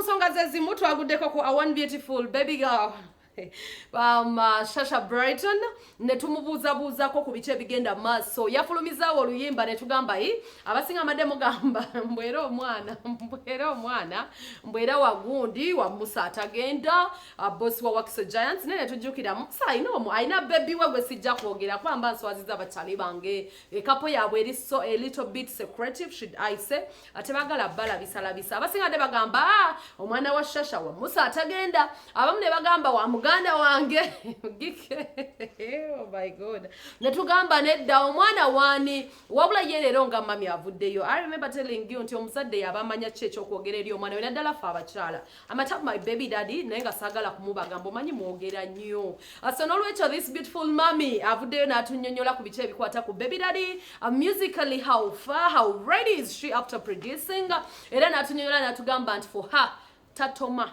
kunsonga zezimu twaguddeko ku a one beautiful baby girl Shasha Brighton netumubuuzabuuzako ku bice bigenda maaso yafulumizaawo oluyimba netugamba abasinga amadde mugamba mbwera omwana mbwera wagundi wa Musa atagenda bosi wa Wakiso Giants nene tujjukira sainomu ayina baby we gwe sijja kwogera kwamba nswaziza abakyali bange ekapo yaabwe eri so a little bit secretive should I say ate bagala balabisa abasinga adde bagamba omwana wa Shasha wa Musa atagenda abamu ne bagamba wa muganda wange oh my god netugamba nedda omwana wani wabula ye leero nga mami avuddeyo. I remember telling you nti omusadde yabamanya kye ekyokwogera eri omwana we naddala fe abakyala amatap my baby daddy naye nga saagala kumubagamba omanyi mwogera nnyo so n'olwekyo this beautiful mami avuddeyo n'atunnyonnyola ku bice ebikwata ku baby daddy musically how far how ready is she after producing era n'atunnyonnyola n'atugamba nti for her tatoma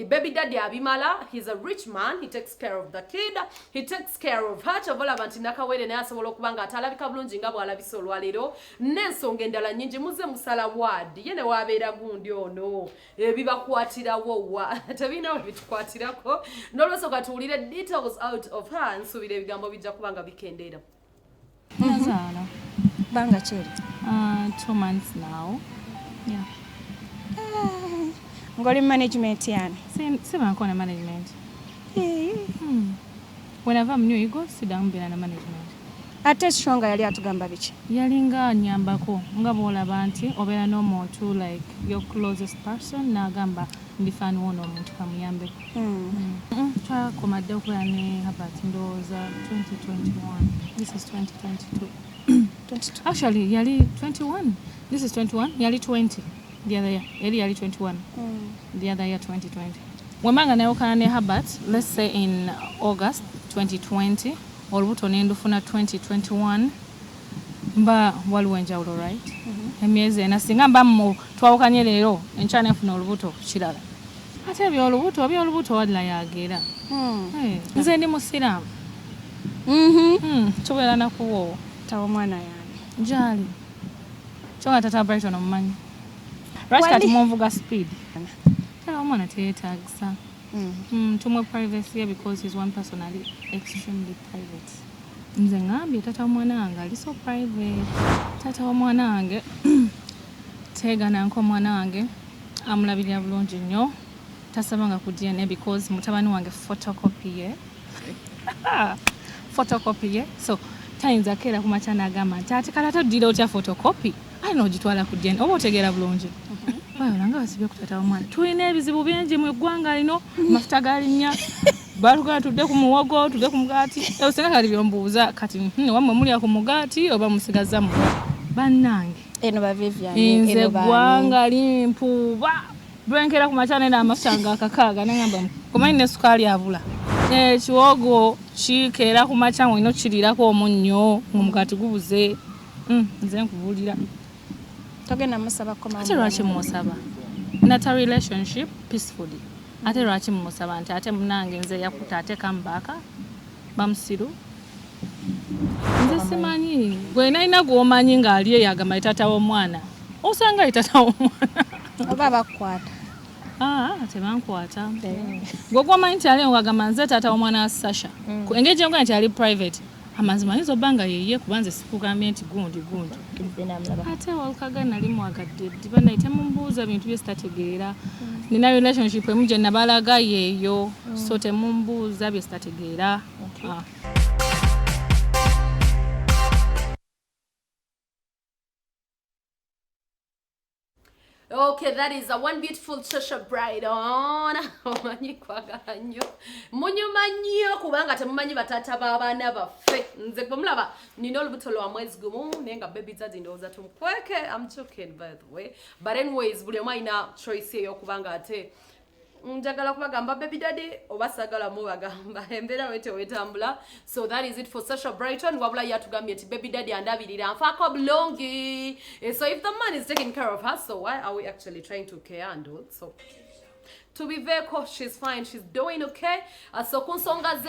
baby daddy abimala. He's a rich man. He takes care of the kid. He takes care of her. Chovola banti nakawere naye asobola okubanga atalabika bulungi nga bw'alabisa olwaleero n'ensonga endala nnyingi muze musala wadi yene wabeera gundi ono bibakwatirawo wa tebina bitukwatirako n'olwesooka katuwulire details out of her nsuubira ebigambo bijja kubanga bikendeera. Nazaala banga cheri 2 months now. Yeah. Ngoli management yani. Sema nkona management. Whenever I'm new, you go sit down behind management. Ate shonga yali atugamba biki? Yalinga nyambako nga bolaba nti obeera n'omuntu like your closest person n'agamba ndifani wono omuntu kamuyambe. Twakomadde okubeera ne Herbert ndowooza 2021. This is 2022. Actually, yali 21. This is 21. Yali 20. The other year, yali 21. The other year, 2020. Wemanga nayokana ne Herbert, let's say in August 2020, olubuto nendufuna 2021, mba waliwo enjawulo, right? Emyezi ena singa mba twawukanye leero enkya nefuna olubuto kirala. Ate ebyolubuto wadla yagera. Nze ndi musiraamu. Tubeera nakuwo. Tawa mwana yani. Jali. Chonga Taata Brighton omumanyi. Rashka tumuvuga speed. Tell mwana teetagisa. Tumwe privacy because he's one personally extremely private. Nze ngambye tata mwana wange ali so private. Tata wa mwana wange tegana nko mwana wange amulabirira bulungi nnyo. Tasabanga ku DNA because mutabani wange photocopy ye. So tayinza keera kumachana agamba nti ate kala todira otya photocopy. Ayina ogitwala ku DNA oba otegeera bulungi. Nanga basibye ku taata w'omwana tulina ebizibu bingi mu eggwanga lino mafuta galinnya baluga tudde ku muwogo tudde ku mugaati ebisinga kali byombuuza kati wamwe mulya ku mugaati oba musigaza mu bannange eno bavivyane nze eggwanga limpuba lwenkera ku makyane n'amafuta nga akakaaga nangamba kumanyi ne sukaali avula ekiwogo kikeera ku makya ng'olina okukiriirako omunnyo ng'omugaati gubuze nze nkubulira. Togena musaba koma. Ate lwaki musaba? Nata relationship peacefully. Ate lwaki musaba nti ate munange nze yakuta ate kambaka bamusiru. Nze simanyi gwe nalina gw'omanyi ng'ali eyagamba tata w'omwana. Osanga tata w'omwana. Oba bakwata. Tebankwata. Gwe gw'omanyi nti ali ng'agamba nze tata w'omwana wa Sasha. Engeri gyenga nti ali private. Amazima nizo banga yeye kubanze sikugambye nti gundi. Ate walukaga nali mwagadde diba naite mumbuuza bintu bye sitategeera. Nina relationship emu gye nabalaga yeeyo so temumbuuza bye sitategeera. Okay, that is a one beautiful Shasha Brighton. Omanyi kwagala nnyo. Munyuma nnyo kubanga temumanyi batata b'abaana baffe. Nze gwe mulaba nina olubuto lwa mwezi gumu naye nga baby daddy ndowooza tumukweke. I'm joking by the way. But anyways, buli omu alina choice ey'okubanga ate njagala kubagamba baby daddy oba sagala mubagamba embeera wete wetambula. So that is it for Shasha Brighton. Wabula yatugambye nti baby daddy andabirira nfaako bulungi. So if the man is taking care of her, so why are we actually trying to care and all? So to be very she's fine, she's doing okay. So kunsonga